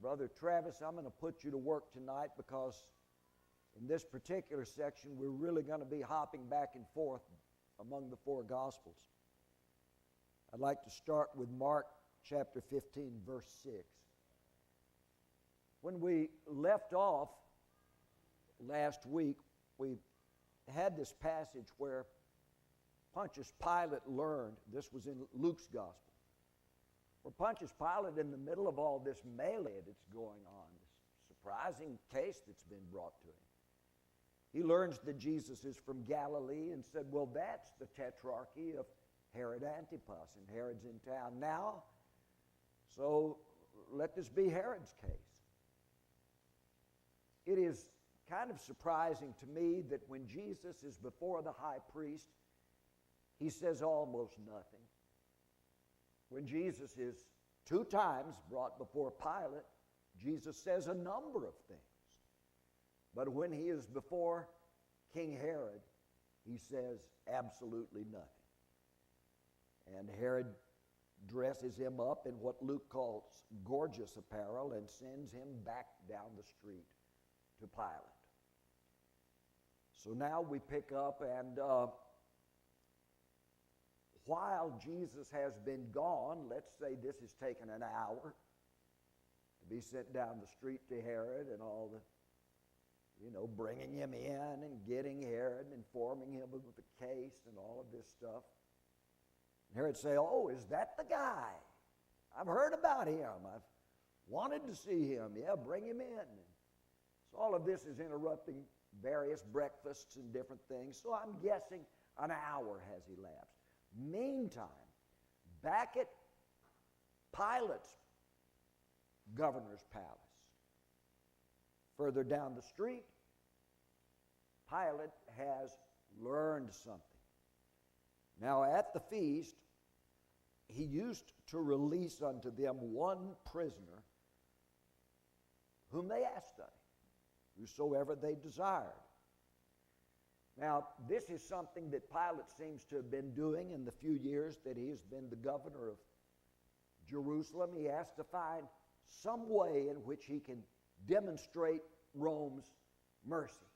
Brother Travis, I'm going to put you to work tonight because in this particular section we're really going to be hopping back and forth among the four Gospels. I'd like to start with Mark chapter 15, verse 6. When we left off last week, we had this passage where Pontius Pilate learned, this was in Luke's Gospel, where Pontius Pilate, in the middle of all this melee that's going on, this surprising case that's been brought to him, he learns that Jesus is from Galilee and said, well, that's the tetrarchy of Herod Antipas, and Herod's in town now, so let this be Herod's case. It is kind of surprising to me that when Jesus is before the high priest, he says almost nothing. When Jesus is 2 times brought before Pilate, Jesus says a number of things. But when he is before King Herod, he says absolutely nothing. And Herod dresses him up in what Luke calls gorgeous apparel and sends him back down the street to Pilate. So now we pick up, and while Jesus has been gone, let's say this has taken an hour to be sent down the street to Herod and all the, bringing him in and getting Herod and informing him of the case and all of this stuff. And Herod say, oh, is that the guy? I've heard about him. I've wanted to see him. Yeah, bring him in. And so all of this is interrupting various breakfasts and different things. So I'm guessing an hour has elapsed. Meantime, back at Pilate's governor's palace, further down the street, Pilate has learned something. Now at the feast, he used to release unto them one prisoner whom they asked of, whosoever they desired. Now, this is something that Pilate seems to have been doing in the few years that he has been the governor of Jerusalem. He has to find some way in which he can demonstrate Rome's mercy.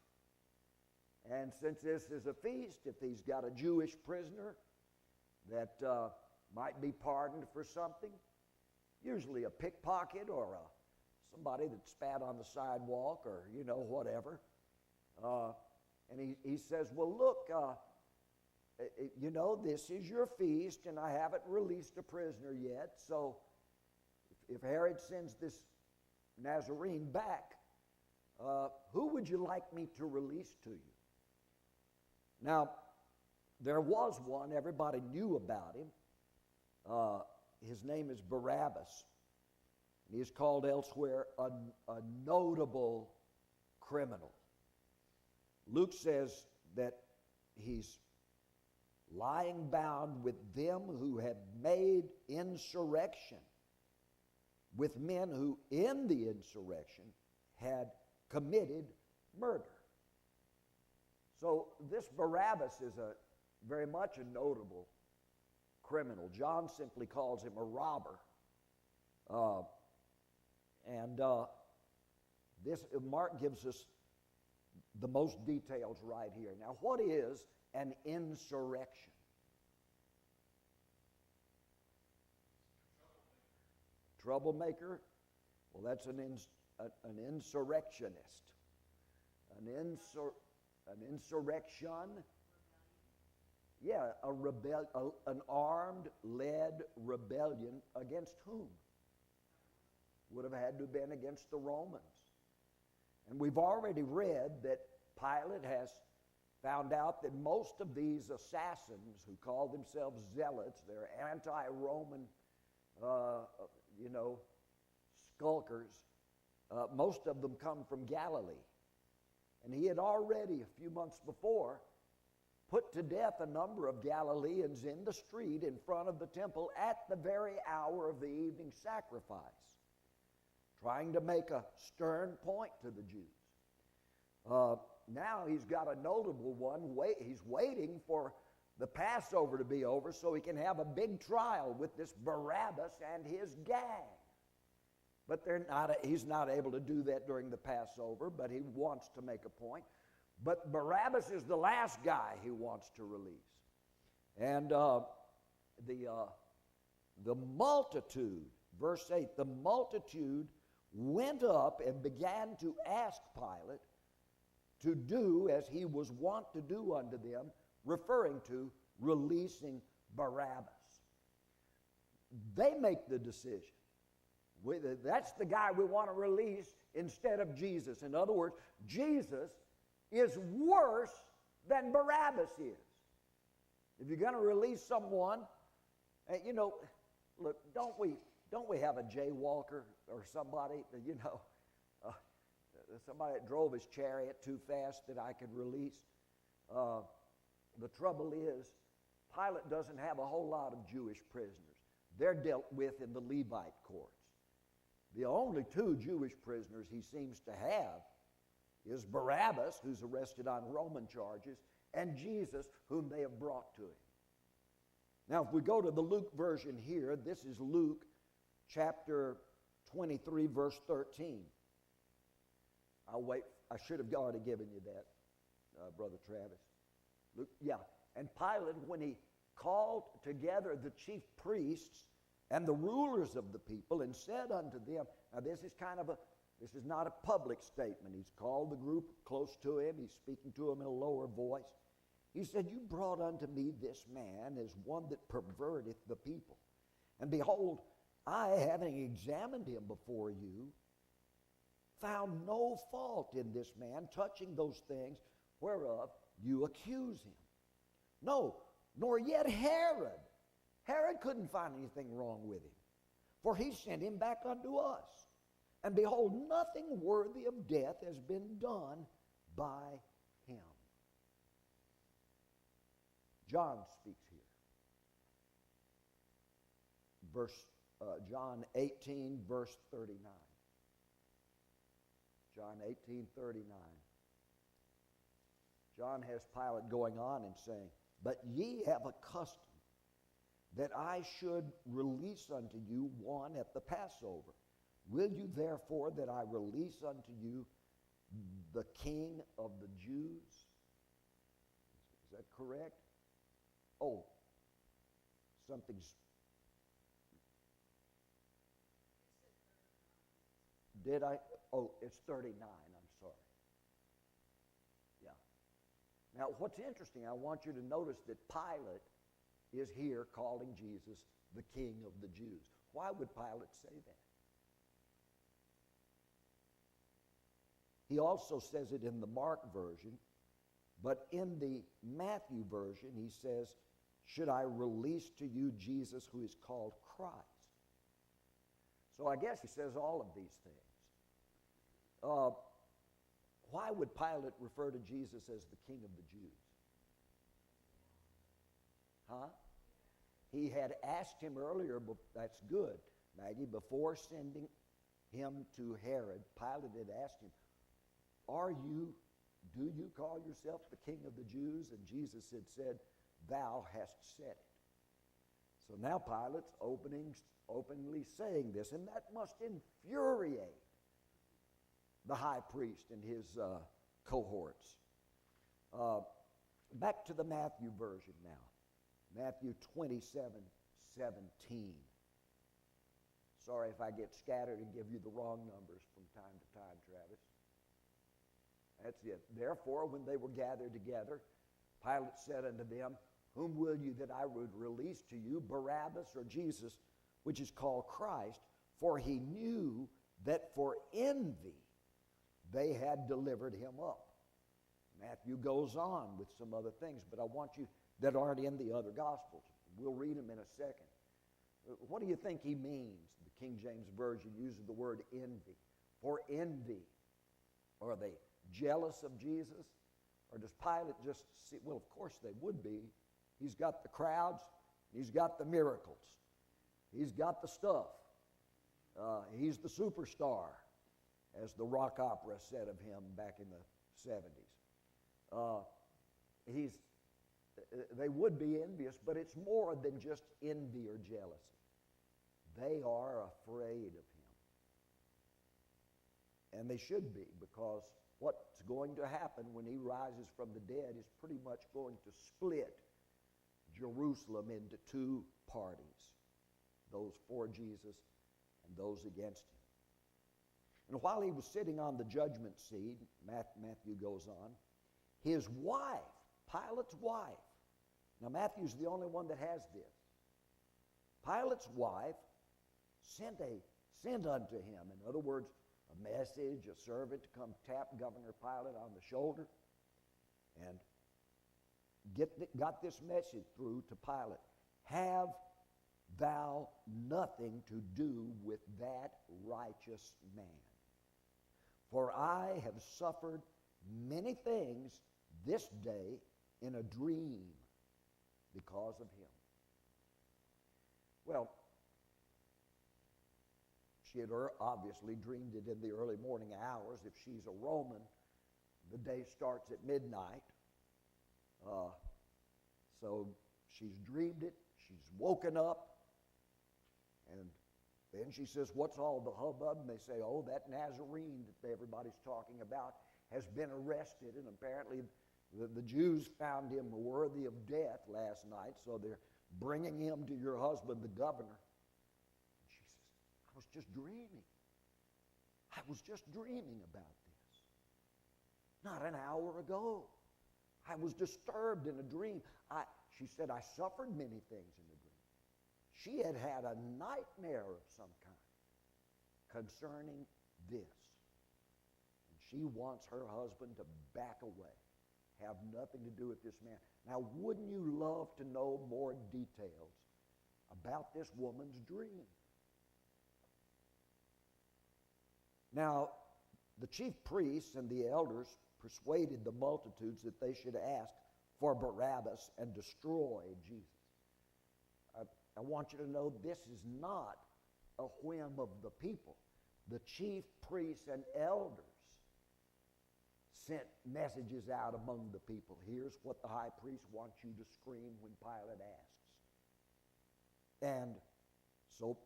And since this is a feast, if he's got a Jewish prisoner that might be pardoned for something, usually a pickpocket or somebody that spat on the sidewalk or, whatever, and he says, well, look, this is your feast, and I haven't released a prisoner yet, so if Herod sends this Nazarene back, who would you like me to release to you? Now, there was one, everybody knew about him. His name is Barabbas. And he is called elsewhere a notable criminal. Luke says that he's lying bound with them who have made insurrection, with men who in the insurrection had committed murder. So this Barabbas is very much a notable criminal. John simply calls him a robber. Mark gives us the most details right here. Now, what is an insurrection? Troublemaker? Well, that's an insurrectionist. An insurrection? Yeah, an armed, led rebellion against whom? Would have had to have been against the Romans. And we've already read that Pilate has found out that most of these assassins who call themselves zealots, they're anti-Roman, skulkers, most of them come from Galilee. And he had already, a few months before, put to death a number of Galileans in the street in front of the temple at the very hour of the evening sacrifice, trying to make a stern point to the Jews. Now he's got a notable one. He's waiting for the Passover to be over so he can have a big trial with this Barabbas and his gang. but he's not able to do that during the Passover, but he wants to make a point. But Barabbas is the last guy he wants to release. And the multitude, verse 8, the multitude went up and began to ask Pilate to do as he was wont to do unto them, referring to releasing Barabbas. They make the decision. That's the guy we want to release instead of Jesus. In other words, Jesus is worse than Barabbas is. If you're going to release someone, look, don't we have a jaywalker or somebody, somebody that drove his chariot too fast that I could release? The trouble is, Pilate doesn't have a whole lot of Jewish prisoners. They're dealt with in the Levite courts. The only two Jewish prisoners he seems to have is Barabbas, who's arrested on Roman charges, and Jesus, whom they have brought to him. Now, if we go to the Luke version here, this is Luke chapter 23, verse 13. I'll wait. I should have already given you that, Brother Travis. Luke, yeah. And Pilate, when he called together the chief priests and the rulers of the people and said unto them, now this is not a public statement. He's called the group close to him. He's speaking to them in a lower voice. He said, you brought unto me this man as one that perverteth the people. And behold, I, having examined him before you, found no fault in this man touching those things whereof you accuse him. No, nor yet Herod. Herod couldn't find anything wrong with him, for he sent him back unto us. And behold, nothing worthy of death has been done by him. John speaks here. John 18, verse 39. John 18, 39. John has Pilate going on and saying, but ye have a custom that I should release unto you one at the Passover. Will you therefore that I release unto you the King of the Jews? Is that correct? Oh, something's... Did I? Oh, it's 39. I'm sorry. Yeah. Now, what's interesting, I want you to notice that Pilate is here calling Jesus the King of the Jews. Why would Pilate say that? He also says it in the Mark version, but in the Matthew version, he says, should I release to you Jesus who is called Christ? So I guess he says all of these things. Why would Pilate refer to Jesus as the King of the Jews? Huh? He had asked him earlier, that's good, Maggie, before sending him to Herod, Pilate had asked him, do you call yourself the King of the Jews? And Jesus had said, thou hast said it. So now Pilate's openly saying this, and that must infuriate the high priest and his cohorts. Back to the Matthew version now. Matthew 27:17. Sorry if I get scattered and give you the wrong numbers from time to time, Travis. That's it. Therefore, when they were gathered together, Pilate said unto them, whom will you that I would release to you, Barabbas or Jesus, which is called Christ? For he knew that for envy they had delivered him up. Matthew goes on with some other things, but I want you that aren't in the other Gospels. We'll read them in a second. What do you think he means? The King James Version uses the word envy. For envy. Are they jealous of Jesus? Or does Pilate just see? Well, of course they would be. He's got the crowds. He's got the miracles. He's got the stuff. He's the superstar, as the rock opera said of him back in the 70s. They would be envious, but it's more than just envy or jealousy. They are afraid of him. And they should be, because what's going to happen when he rises from the dead is pretty much going to split Jerusalem into two parties, those for Jesus and those against him. And while he was sitting on the judgment seat, Matthew goes on, his wife, Pilate's wife, now Matthew's the only one that has this. Pilate's wife sent unto him, in other words, a message, a servant to come tap Governor Pilate on the shoulder and got this message through to Pilate. Have thou nothing to do with that righteous man. For I have suffered many things this day in a dream because of him. Well, she had obviously dreamed it in the early morning hours. If she's a Roman, the day starts at midnight. So she's dreamed it. She's woken up. And then she says, what's all the hubbub? And they say, oh, that Nazarene that everybody's talking about has been arrested. And apparently the Jews found him worthy of death last night. So they're bringing him to your husband, the governor. I was just dreaming. I was just dreaming about this. Not an hour ago. I was disturbed in a dream. She said, I suffered many things in a dream. She had had a nightmare of some kind concerning this. And she wants her husband to back away, have nothing to do with this man. Now, wouldn't you love to know more details about this woman's dream? Now, the chief priests and the elders persuaded the multitudes that they should ask for Barabbas and destroy Jesus. I want you to know this is not a whim of the people. The chief priests and elders sent messages out among the people. Here's what the high priest wants you to scream when Pilate asks. And so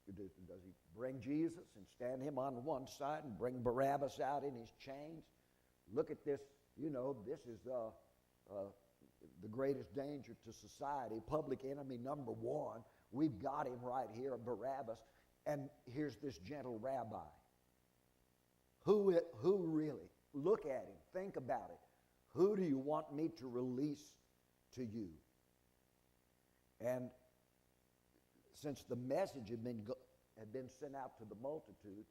does he bring Jesus and stand him on one side and bring Barabbas out in his chains? Look at this. You know, this is the greatest danger to society, public enemy number one. We've got him right here, Barabbas. And here's this gentle rabbi. Who really? Look at him. Think about it. Who do you want me to release to you? And since the message had been sent out to the multitude,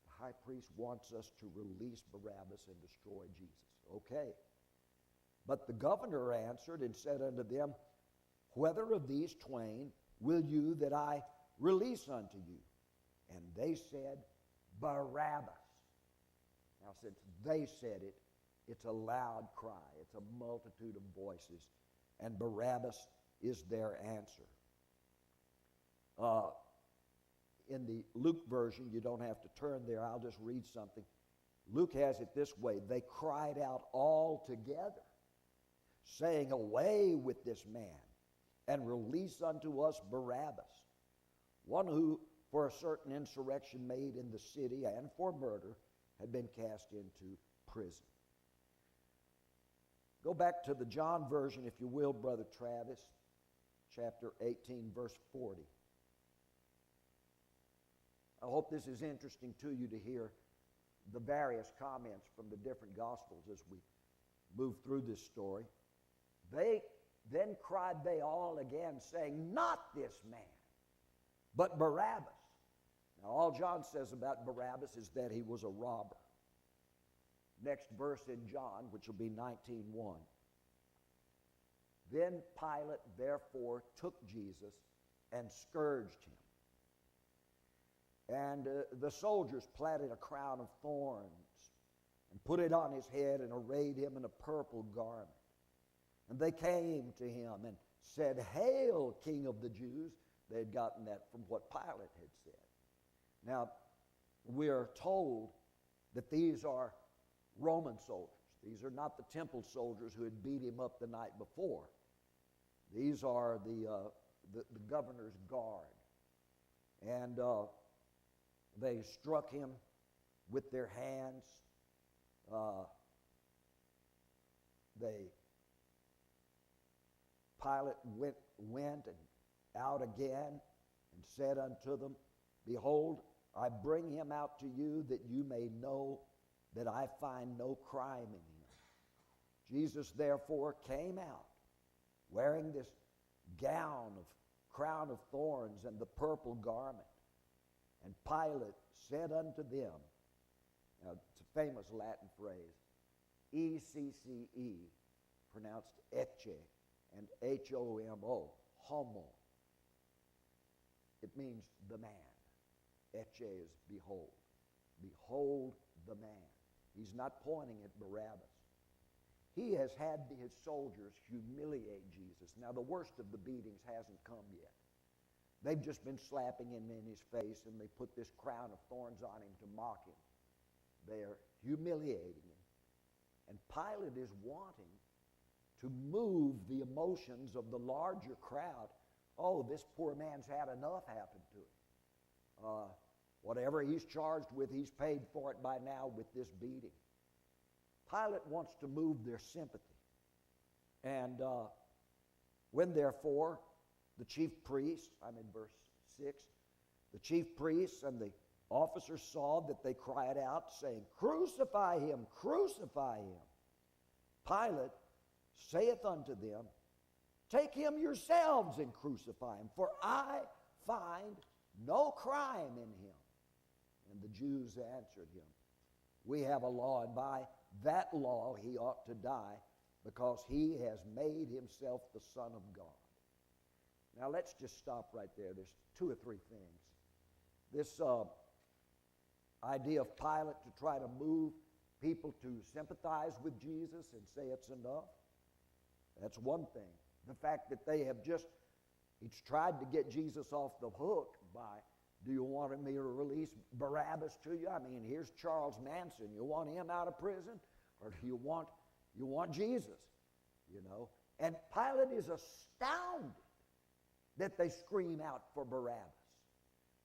the high priest wants us to release Barabbas and destroy Jesus. Okay. But the governor answered and said unto them, whether of these twain will you that I release unto you? And they said, Barabbas. Now, since they said it, it's a loud cry. It's a multitude of voices. And Barabbas is their answer. In the Luke version, you don't have to turn there. I'll just read something. Luke has it this way. They cried out all together, saying, away with this man, and release unto us Barabbas, one who for a certain insurrection made in the city and for murder had been cast into prison. Go back to the John version, if you will, Brother Travis, chapter 18, verse 40. I hope this is interesting to you to hear the various comments from the different Gospels as we move through this story. Then cried they all again, saying, not this man, but Barabbas. Now, all John says about Barabbas is that he was a robber. Next verse in John, which will be 19:1. Then Pilate therefore took Jesus and scourged him. And the soldiers platted a crown of thorns and put it on his head and arrayed him in a purple garment. And they came to him and said, hail, King of the Jews. They had gotten that from what Pilate had said. Now, we are told that these are Roman soldiers. These are not the temple soldiers who had beat him up the night before. These are the governor's guard. And they struck him with their hands. Pilate went and out again and said unto them, Behold, I bring him out to you that you may know that I find no crime in him. Jesus therefore came out wearing this crown of thorns and the purple garment. And Pilate said unto them, now it's a famous Latin phrase, E-C-C-E, pronounced ecce, and H-O-M-O, homo. It means the man. Ecce is behold. Behold the man. He's not pointing at Barabbas. He has had his soldiers humiliate Jesus. Now, the worst of the beatings hasn't come yet. They've just been slapping him in his face, and they put this crown of thorns on him to mock him. They're humiliating him. And Pilate is wanting to move the emotions of the larger crowd. Oh, this poor man's had enough happen to him. Whatever he's charged with, he's paid for it by now with this beating. Pilate wants to move their sympathy. And when therefore the chief priests, I'm in verse 6, the chief priests and the officers saw that they cried out, saying, Crucify him, crucify him. Pilate saith unto them, Take him yourselves and crucify him, for I find no crime in him. And the Jews answered him, We have a law, and by that law he ought to die, because he has made himself the Son of God. Now let's just stop right there. There's two or three things. This idea of Pilate to try to move people to sympathize with Jesus and say it's enough, that's one thing. The fact that he's tried to get Jesus off the hook by, do you want me to release Barabbas to you? I mean, here's Charles Manson. You want him out of prison? Or do you want Jesus? You know? And Pilate is astounded that they scream out for Barabbas.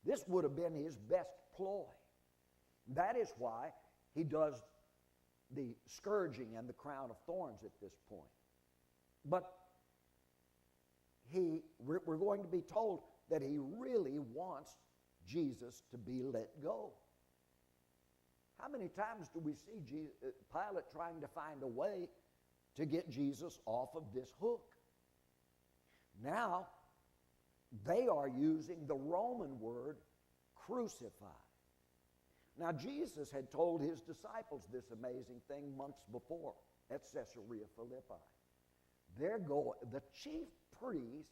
This would have been his best ploy. That is why he does the scourging and the crown of thorns at this point. But we're going to be told that he really wants Jesus to be let go. How many times do we see Pilate trying to find a way to get Jesus off of this hook? Now, they are using the Roman word crucify. Now, Jesus had told his disciples this amazing thing months before at Caesarea Philippi. The chief priests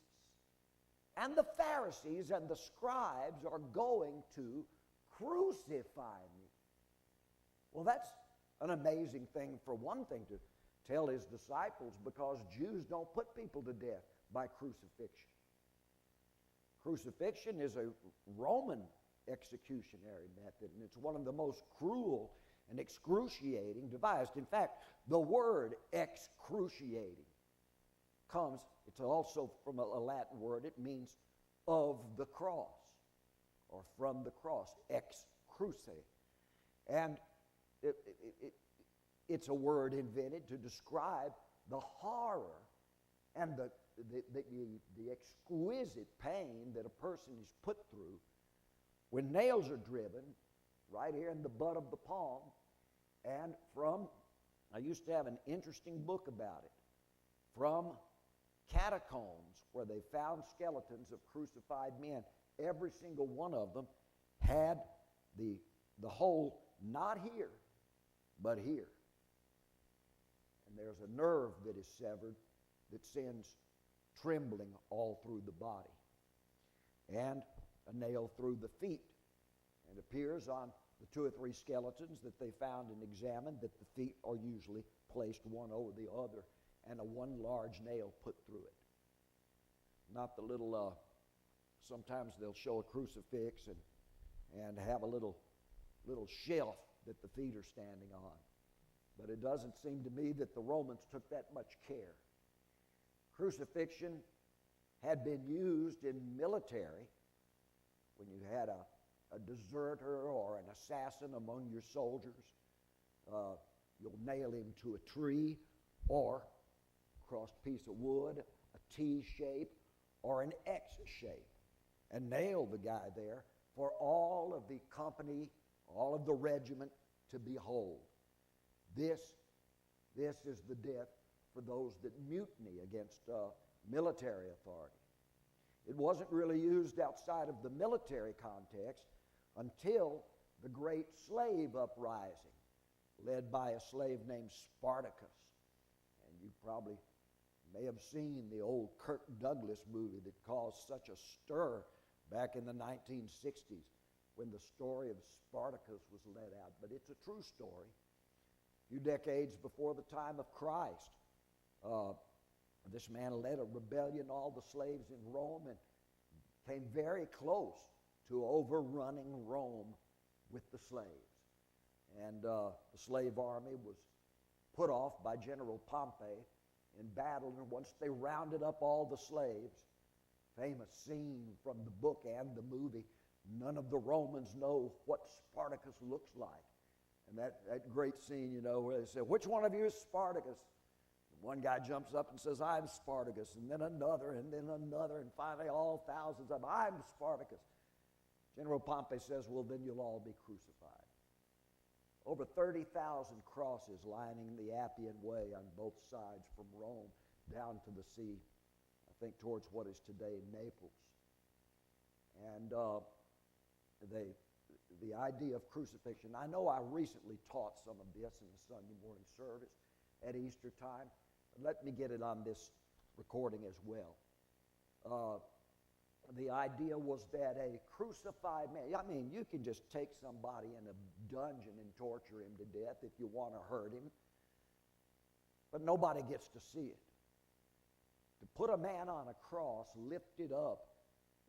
and the Pharisees and the scribes are going to crucify me. Well, that's an amazing thing, for one thing, to tell his disciples, because Jews don't put people to death by crucifixion. Crucifixion is a Roman executionary method, and it's one of the most cruel and excruciating devised. In fact, the word excruciating it's also from a Latin word. It means of the cross, or from the cross, ex cruce. And it's a word invented to describe the horror and the exquisite pain that a person is put through when nails are driven right here in the butt of the palm. And I used to have an interesting book about it, from catacombs where they found skeletons of crucified men. Every single one of them had the hole not here, but here. And there's a nerve that is severed that sends trembling all through the body. And a nail through the feet. And it appears on the 2 or 3 skeletons that they found and examined that the feet are usually placed one over the other, and one large nail put through it. Not the little, sometimes they'll show a crucifix and have a little shelf that the feet are standing on. But it doesn't seem to me that the Romans took that much care. Crucifixion had been used in military when you had a deserter or an assassin among your soldiers, you'll nail him to a tree or crossed piece of wood, a T shape or an X shape, and nail the guy there for all of the company, all of the regiment to behold. This is the death for those that mutiny against military authority. It wasn't really used outside of the military context until the great slave uprising led by a slave named Spartacus. And you probably may have seen the old Kirk Douglas movie that caused such a stir back in the 1960s when the story of Spartacus was let out. But it's a true story. A few decades before the time of Christ, this man led a rebellion, all the slaves in Rome, and came very close to overrunning Rome with the slaves. And the slave army was put off by General Pompey in battle, and once they rounded up all the slaves, famous scene from the book and the movie, none of the Romans know what Spartacus looks like. And that great scene, you know, where they say, which one of you is Spartacus? And one guy jumps up and says, I'm Spartacus, and then another, and finally all thousands of them, I'm Spartacus. General Pompey says, well, then you'll all be crucified. Over 30,000 crosses lining the Appian Way on both sides from Rome down to the sea, I think towards what is today Naples. And the idea of crucifixion, I know I recently taught some of this in the Sunday morning service at Easter time. Let me get it on this recording as well. The idea was that a crucified man, I mean, you can just take somebody in a dungeon and torture him to death if you want to hurt him, but nobody gets to see it. To put a man on a cross, lifted up,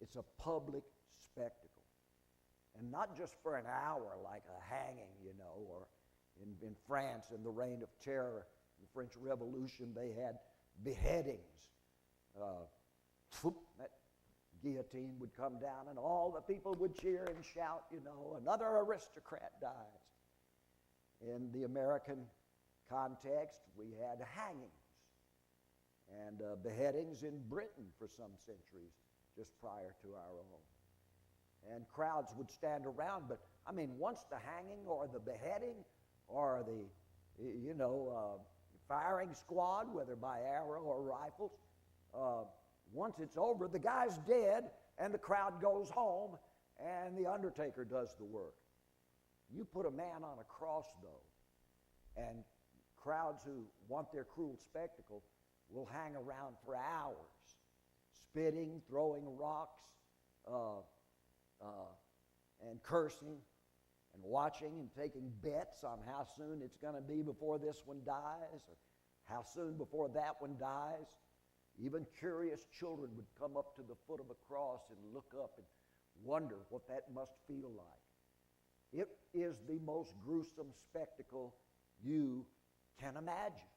it's a public spectacle. And not just for an hour like a hanging, you know, or in France in the Reign of Terror, in the French Revolution, they had beheadings. That guillotine would come down and all the people would cheer and shout, you know, another aristocrat dies. In the American context, we had hangings and beheadings in Britain for some centuries just prior to our own. And crowds would stand around, but I mean, once the hanging or the beheading or the, you know, firing squad, whether by arrow or rifles, once it's over, the guy's dead and the crowd goes home and the undertaker does the work. You put a man on a cross, though, and crowds who want their cruel spectacle will hang around for hours, spitting, throwing rocks, and cursing and watching and taking bets on how soon it's going to be before this one dies or how soon before that one dies. Even curious children would come up to the foot of a cross and look up and wonder what that must feel like. It is the most gruesome spectacle you can imagine.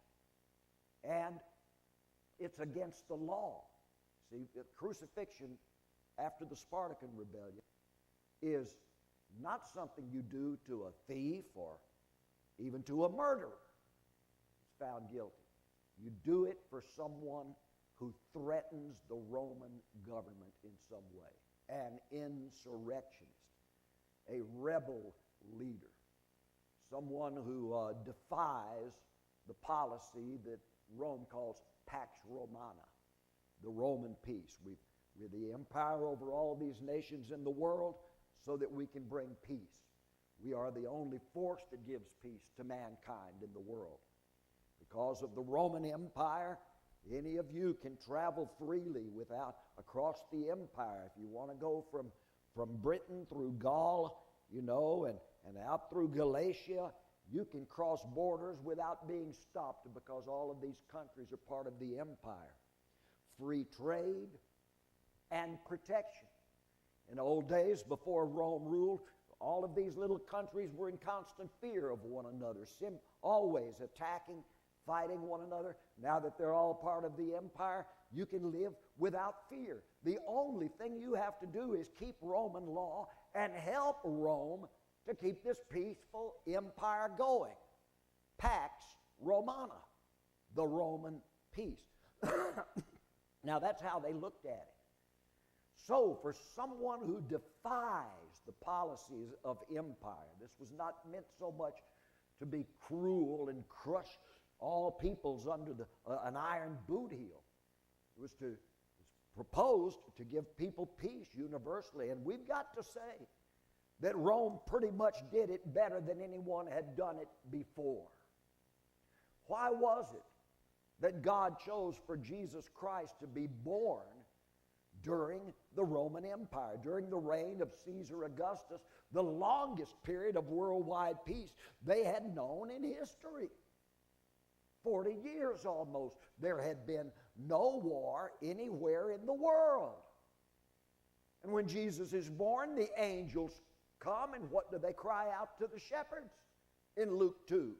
And it's against the law. See, crucifixion after the Spartan rebellion is not something you do to a thief or even to a murderer who's found guilty. You do it for someone who threatens the Roman government in some way, an insurrectionist, a rebel leader, someone who defies the policy that Rome calls Pax Romana, the Roman peace. We're the empire over all these nations in the world so that we can bring peace. We are the only force that gives peace to mankind in the world. Because of the Roman Empire, any of you can travel freely across the empire. If you want to go from Britain through Gaul, you know, and out through Galatia, you can cross borders without being stopped because all of these countries are part of the empire. Free trade and protection. In old days, before Rome ruled, all of these little countries were in constant fear of one another, always attacking, fighting one another. Now that they're all part of the empire, you can live without fear. The only thing you have to do is keep Roman law and help Rome to keep this peaceful empire going. Pax Romana, the Roman peace. Now that's how they looked at it. So for someone who defies the policies of empire, this was not meant so much to be cruel and crush all peoples under an iron boot heel. It was proposed to give people peace universally. And we've got to say that Rome pretty much did it better than anyone had done it before. Why was it that God chose for Jesus Christ to be born during the Roman Empire, during the reign of Caesar Augustus, the longest period of worldwide peace they had known in history? 40 years almost. There had been no war anywhere in the world. And when Jesus is born, the angels come, and what do they cry out to the shepherds in Luke 2?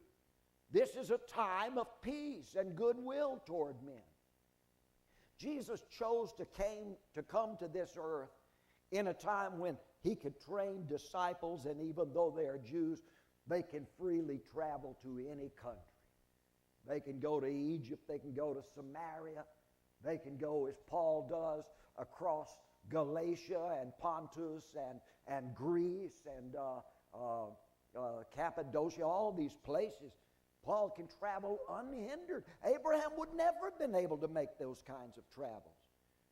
This is a time of peace and goodwill toward men. Jesus chose to come to this earth in a time when he could train disciples, and even though they are Jews, they can freely travel to any country. They can go to Egypt, they can go to Samaria, they can go, as Paul does, across Galatia and Pontus and Greece and Cappadocia, all these places. Paul can travel unhindered. Abraham would never have been able to make those kinds of travels.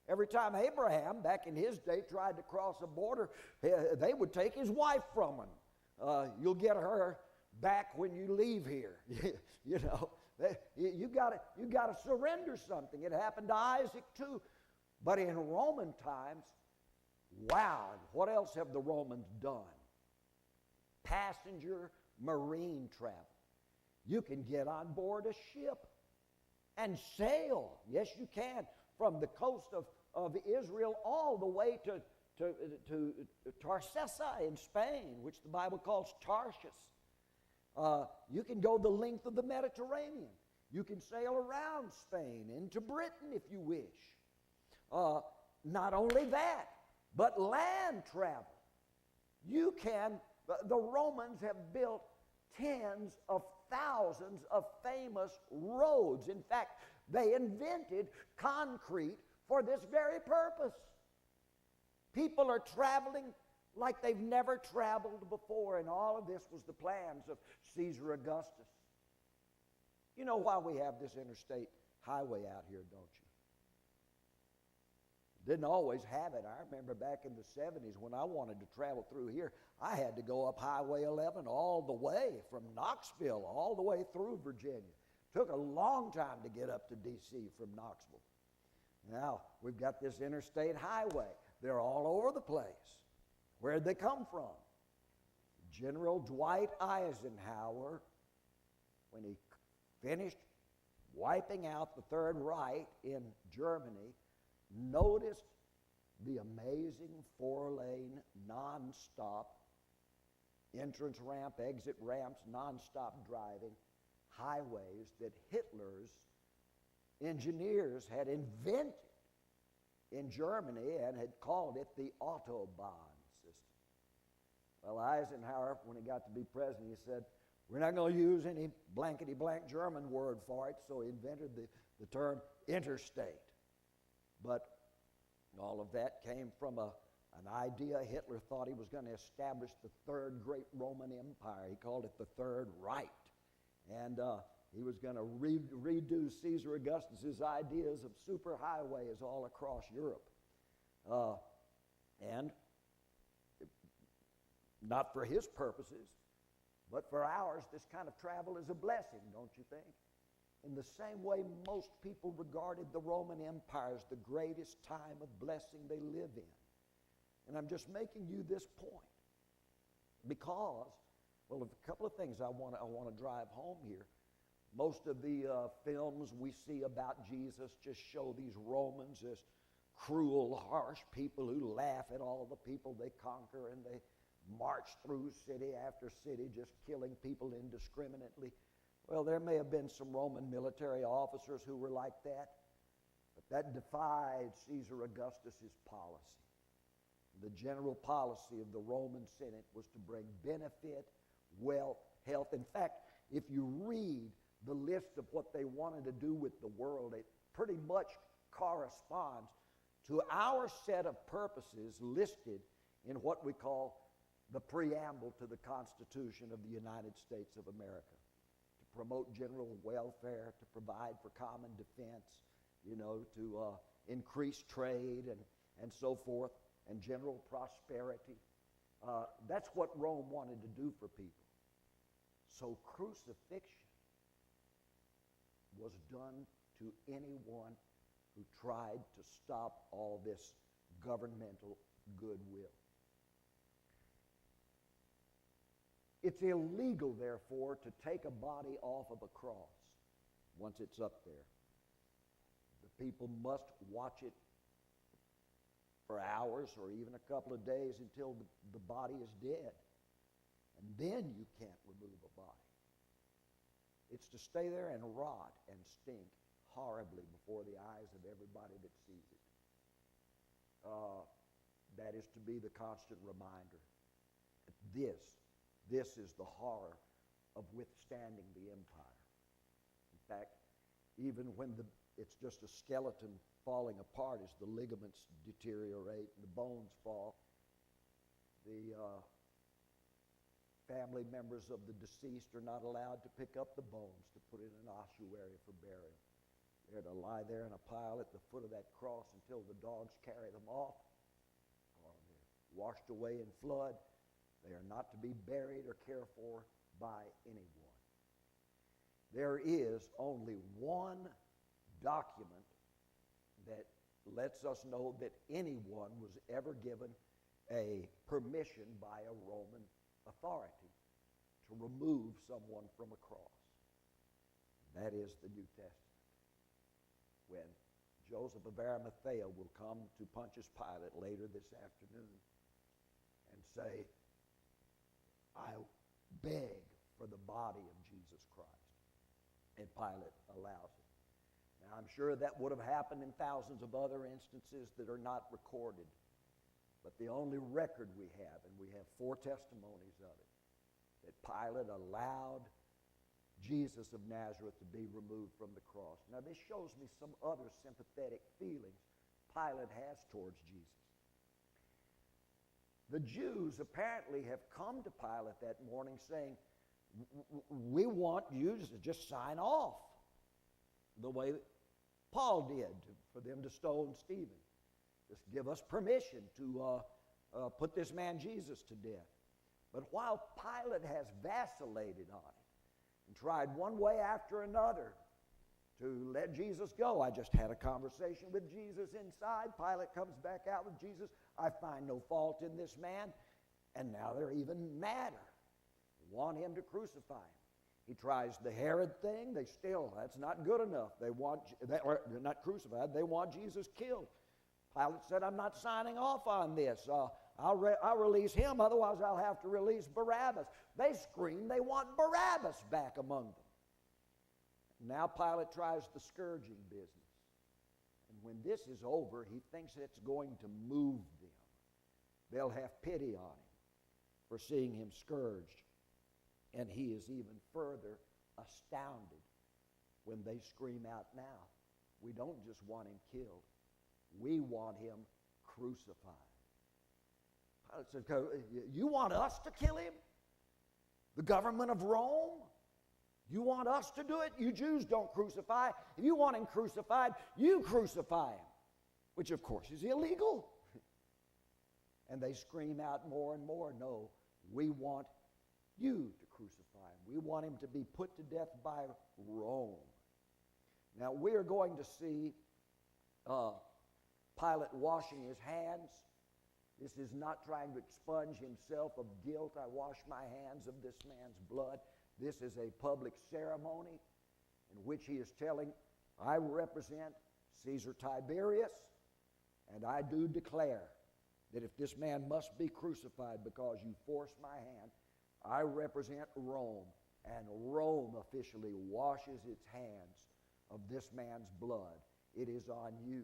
Every time Abraham, back in his day, tried to cross a border, they would take his wife from him. You'll get her back when you leave here. You know, you got to surrender something. It happened to Isaac too. But in Roman times, wow, what else have the Romans done? Passenger marine travel. You can get on board a ship and sail. Yes, you can. From the coast of Israel all the way to Tarsesa in Spain, which the Bible calls Tarshish. You can go the length of the Mediterranean. You can sail around Spain into Britain if you wish. Not only that, but land travel. You can, the Romans have built tens of thousands of famous roads. In fact, they invented concrete for this very purpose. People are traveling like they've never traveled before, and all of this was the plans of Caesar Augustus. You know why we have this interstate highway out here, don't you? Didn't always have it. I remember back in the 70s when I wanted to travel through here, I had to go up Highway 11 all the way from Knoxville all the way through Virginia. Took a long time to get up to D.C. from Knoxville. Now, we've got this interstate highway. They're all over the place. Where'd they come from? General Dwight Eisenhower, when he finished wiping out the Third Reich in Germany, noticed the amazing four-lane, non-stop entrance ramp, exit ramps, non-stop driving highways that Hitler's engineers had invented in Germany and had called it the Autobahn system. Well, Eisenhower, when he got to be president, he said, we're not going to use any blankety-blank German word for it, so he invented the term interstate. But all of that came from an idea. Hitler thought he was going to establish the third great Roman Empire. He called it the Third Reich. And he was going to redo Caesar Augustus's ideas of superhighways all across Europe. And not for his purposes, but for ours, this kind of travel is a blessing, don't you think? In the same way most people regarded the Roman Empire as the greatest time of blessing they live in. And I'm just making you this point because, well, a couple of things I want to drive home here. Most of the films we see about Jesus just show these Romans as cruel, harsh people who laugh at all the people they conquer, and they march through city after city just killing people indiscriminately. Well, there may have been some Roman military officers who were like that, but that defied Caesar Augustus's policy. The general policy of the Roman Senate was to bring benefit, wealth, health. In fact, if you read the list of what they wanted to do with the world, it pretty much corresponds to our set of purposes listed in what we call the preamble to the Constitution of the United States of America. To promote general welfare, to provide for common defense, to increase trade and so forth, and general prosperity. That's what Rome wanted to do for people. So crucifixion was done to anyone who tried to stop all this governmental goodwill. It's illegal, therefore, to take a body off of a cross once it's up there. The people must watch it for hours or even a couple of days until the body is dead. And then you can't remove a body. It's to stay there and rot and stink horribly before the eyes of everybody that sees it. That is to be the constant reminder. This is the horror of withstanding the empire. In fact, even when it's just a skeleton falling apart as the ligaments deteriorate and the bones fall, the family members of the deceased are not allowed to pick up the bones to put in an ossuary for burial. They're to lie there in a pile at the foot of that cross until the dogs carry them off, or they're washed away in flood. They are not to be buried or cared for by anyone. There is only one document that lets us know that anyone was ever given a permission by a Roman authority to remove someone from a cross. That is the New Testament. When Joseph of Arimathea will come to Pontius Pilate later this afternoon and say, I beg for the body of Jesus Christ. And Pilate allows it. Now, I'm sure that would have happened in thousands of other instances that are not recorded. But the only record we have, and we have 4 testimonies of it, that Pilate allowed Jesus of Nazareth to be removed from the cross. Now, this shows me some other sympathetic feelings Pilate has towards Jesus. The Jews apparently have come to Pilate that morning saying, we want you to just sign off the way Paul did for them to stone Stephen. Just give us permission to put this man Jesus to death. But while Pilate has vacillated on it and tried one way after another to let Jesus go, I just had a conversation with Jesus inside. Pilate comes back out with Jesus. I find no fault in this man. And now they're even madder. They want him to crucify him. He tries the Herod thing. That's not good enough. They're not crucified. They want Jesus killed. Pilate said, I'm not signing off on this. I'll release him, otherwise I'll have to release Barabbas. They scream they want Barabbas back among them. Now Pilate tries the scourging business. And when this is over, he thinks it's going to move them. They'll have pity on him for seeing him scourged. And he is even further astounded when they scream out now, we don't just want him killed, we want him crucified. Pilate said, you want us to kill him? The government of Rome? You want us to do it? You Jews don't crucify. If you want him crucified, you crucify him, which of course is illegal. And they scream out more and more, no, we want you to crucify him. We want him to be put to death by Rome. Now, we are going to see Pilate washing his hands. This is not trying to expunge himself of guilt. I wash my hands of this man's blood. This is a public ceremony in which he is telling, I represent Caesar Tiberius, and I do declare that if this man must be crucified because you forced my hand, I represent Rome, and Rome officially washes its hands of this man's blood. It is on you.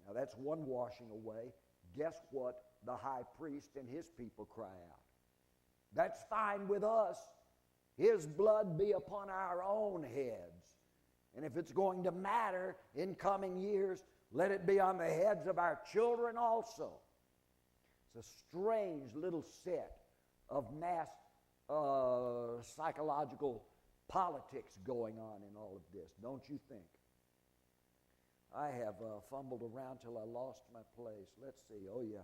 Now that's one washing away. Guess what the high priest and his people cry out. That's fine with us. His blood be upon our own heads. And if it's going to matter in coming years, let it be on the heads of our children also. It's a strange little set of mass psychological politics going on in all of this, don't you think? I have fumbled around till I lost my place. Let's see. Oh, yeah.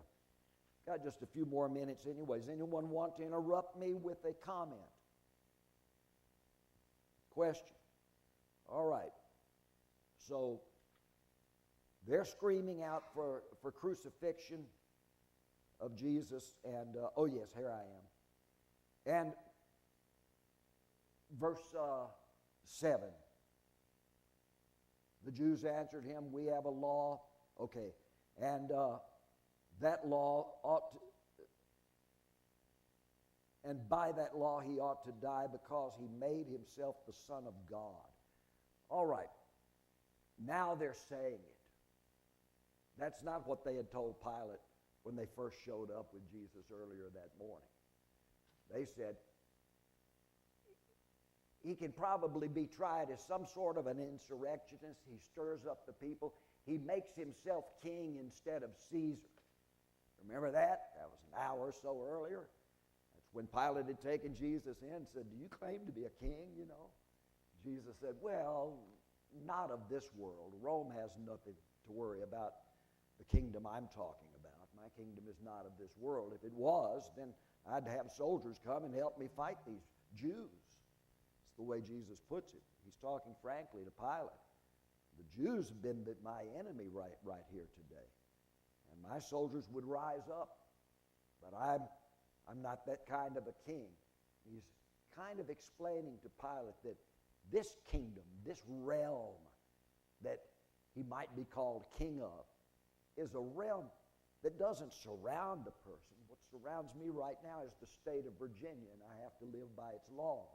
Got just a few more minutes anyways. Anyone want to interrupt me with a comment? Question? All right. So they're screaming out for crucifixion of Jesus, and oh yes, here I am. And verse 7. The Jews answered him, we have a law. Okay. And that law ought to, and by that law he ought to die because he made himself the Son of God. All right. Now they're saying it. That's not what they had told Pilate when they first showed up with Jesus earlier that morning. They said, he can probably be tried as some sort of an insurrectionist. He stirs up the people. He makes himself king instead of Caesar. Remember that? That was an hour or so earlier. That's when Pilate had taken Jesus in and said, do you claim to be a king, you know? Jesus said, well, not of this world. Rome has nothing to worry about the kingdom I'm talking about. My kingdom is not of this world. If it was, then I'd have soldiers come and help me fight these Jews. It's the way Jesus puts it. He's talking frankly to Pilate. The Jews have been my enemy right here today. And my soldiers would rise up. But I'm not that kind of a king. He's kind of explaining to Pilate that this kingdom, this realm that he might be called king of, is a realm that doesn't surround a person. What surrounds me right now is the state of Virginia, and I have to live by its laws.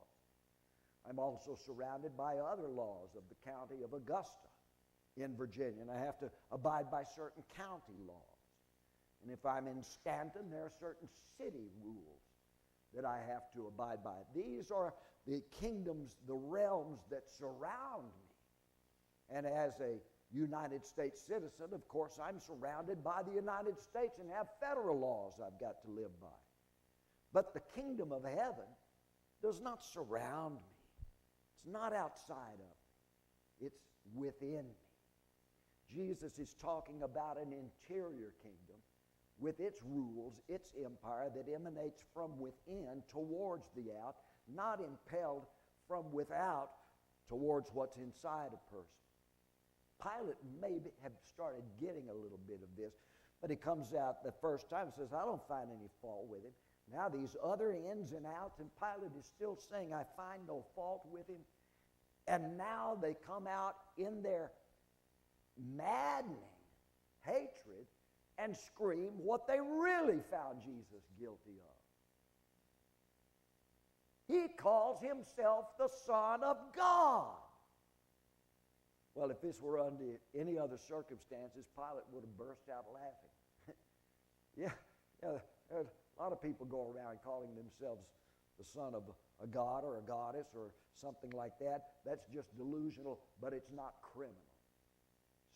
I'm also surrounded by other laws of the county of Augusta in Virginia, and I have to abide by certain county laws. And if I'm in Stanton, there are certain city rules that I have to abide by. These are the kingdoms, the realms that surround me. And as a United States citizen, of course, I'm surrounded by the United States and have federal laws I've got to live by. But the kingdom of heaven does not surround me. It's not outside of me. It's within me. Jesus is talking about an interior kingdom with its rules, its empire that emanates from within towards the out, not impelled from without towards what's inside a person. Pilate may have started getting a little bit of this, but he comes out the first time and says, I don't find any fault with him. Now these other ins and outs, and Pilate is still saying, I find no fault with him. And now they come out in their maddening hatred and scream what they really found Jesus guilty of. He calls himself the Son of God. Well, if this were under any other circumstances, Pilate would have burst out laughing. yeah, a lot of people go around calling themselves the son of a god or a goddess or something like that. That's just delusional, but it's not criminal.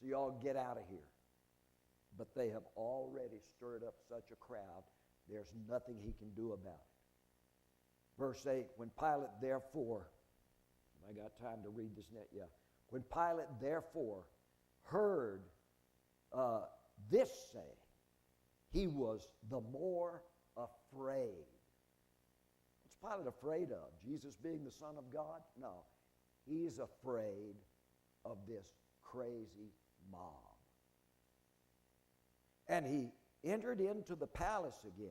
So y'all get out of here. But they have already stirred up such a crowd, there's nothing he can do about it. Verse 8, when Pilate therefore, have I got time to read this net? Yeah. When Pilate therefore heard this say, he was the more afraid. What's Pilate afraid of? Jesus being the Son of God? No. He's afraid of this crazy mob. And he entered into the palace again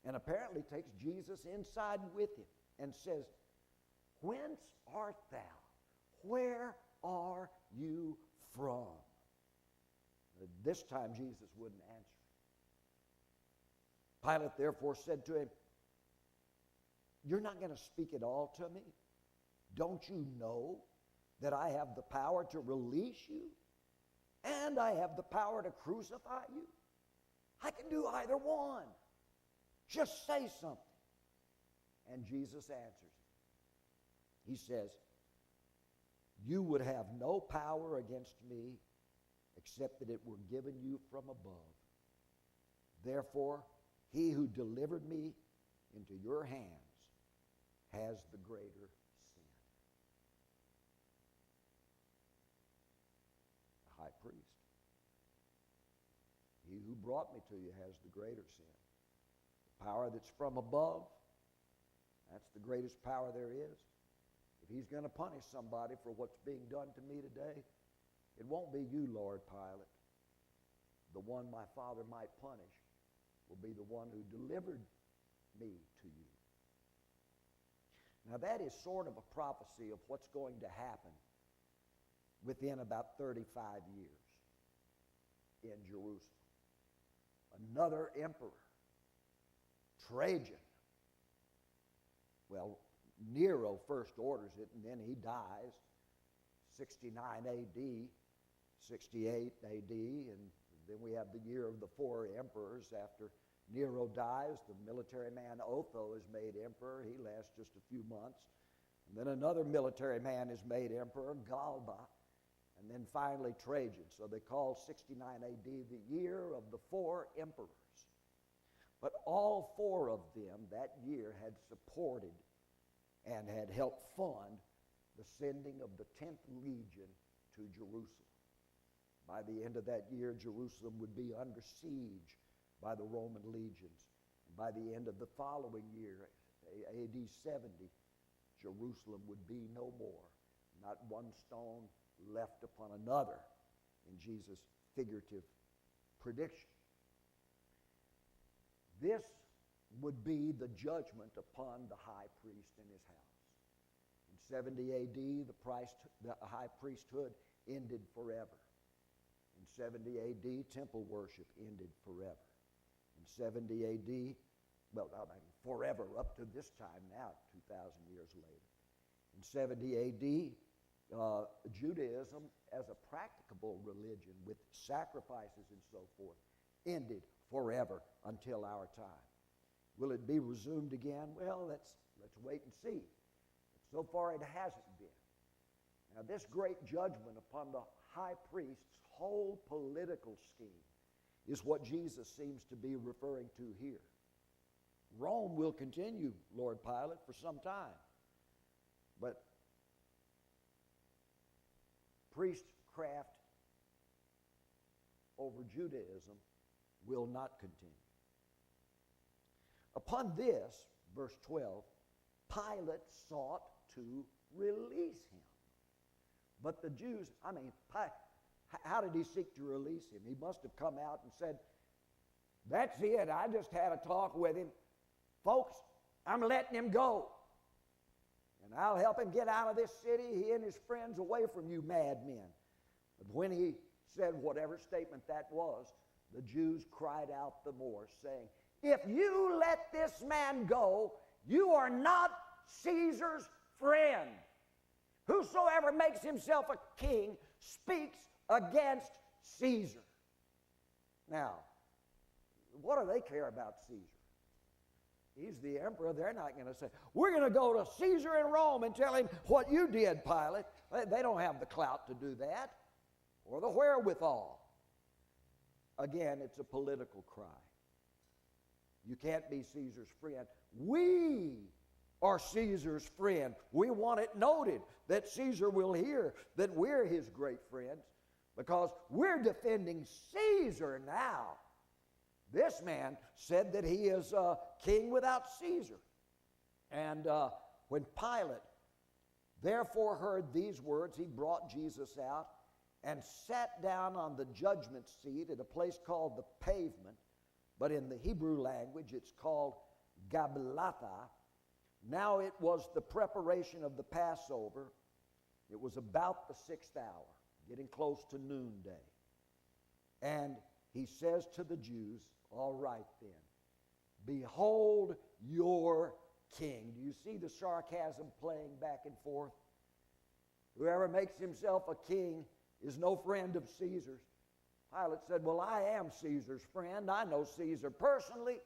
and apparently takes Jesus inside with him and says, whence art thou? Where are you from? This time Jesus wouldn't answer. Pilate therefore said to him, you're not going to speak at all to me? Don't you know that I have the power to release you? And I have the power to crucify you? I can do either one. Just say something. And Jesus answers. He says, you would have no power against me except that it were given you from above. Therefore, he who delivered me into your hands has the greater sin. The high priest. He who brought me to you has the greater sin. The power that's from above, that's the greatest power there is. If he's going to punish somebody for what's being done to me today, it won't be you, Lord Pilate. The one my Father might punish will be the one who delivered me to you. Now that is sort of a prophecy of what's going to happen within about 35 years in Jerusalem. Another emperor, Trajan. Well, Nero first orders it, and then he dies, 69 A.D., 68 A.D., and then we have the year of the four emperors. After Nero dies, the military man Otho is made emperor. He lasts just a few months. And then another military man is made emperor, Galba, and then finally Trajan. So they call 69 A.D. the year of the four emperors. But all four of them that year had supported and had helped fund the sending of the 10th Legion to Jerusalem. By the end of that year, Jerusalem would be under siege by the Roman legions. And by the end of the following year, A.D. 70, Jerusalem would be no more. Not one stone left upon another, in Jesus' figurative prediction. This would be the judgment upon the high priest in his house. In 70 A.D., the high priesthood ended forever. In 70 A.D., temple worship ended forever. In 70 A.D., forever up to this time now, 2,000 years later. In 70 A.D., Judaism as a practicable religion with sacrifices and so forth ended forever until our time. Will it be resumed again? Well, let's wait and see. But so far it hasn't been. Now this great judgment upon the high priest's whole political scheme is what Jesus seems to be referring to here. Rome will continue, Lord Pilate, for some time. But priestcraft over Judaism will not continue. Upon this, verse 12, Pilate sought to release him. But the Jews, how did he seek to release him? He must have come out and said, that's it, I just had a talk with him. Folks, I'm letting him go. And I'll help him get out of this city, he and his friends, away from you madmen. But when he said whatever statement that was, the Jews cried out the more, saying, if you let this man go, you are not Caesar's friend. Whosoever makes himself a king speaks against Caesar. Now, what do they care about Caesar? He's the emperor. They're not going to say, we're going to go to Caesar in Rome and tell him what you did, Pilate. They don't have the clout to do that or the wherewithal. Again, it's a political cry. You can't be Caesar's friend. We are Caesar's friend. We want it noted that Caesar will hear that we're his great friends because we're defending Caesar now. This man said that he is a king without Caesar. And when Pilate therefore heard these words, he brought Jesus out and sat down on the judgment seat at a place called the Pavement, but in the Hebrew language it's called Gabbatha. Now it was the preparation of the Passover. It was about the 6th hour, getting close to noonday. And he says to the Jews, all right then, behold your king. Do you see the sarcasm playing back and forth? Whoever makes himself a king is no friend of Caesar's. Pilate said, well, I am Caesar's friend. I know Caesar personally,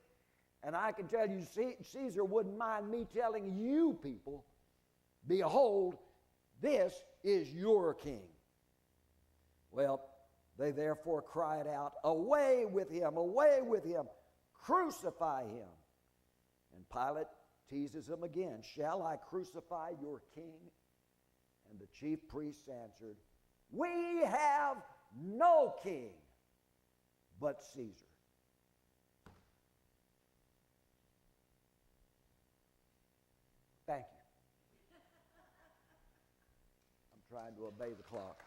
and I can tell you Caesar wouldn't mind me telling you people, behold, this is your king. Well, they therefore cried out, away with him, crucify him. And Pilate teases them again, shall I crucify your king? And the chief priests answered, we have no king but Caesar. Thank you. I'm trying to obey the clock.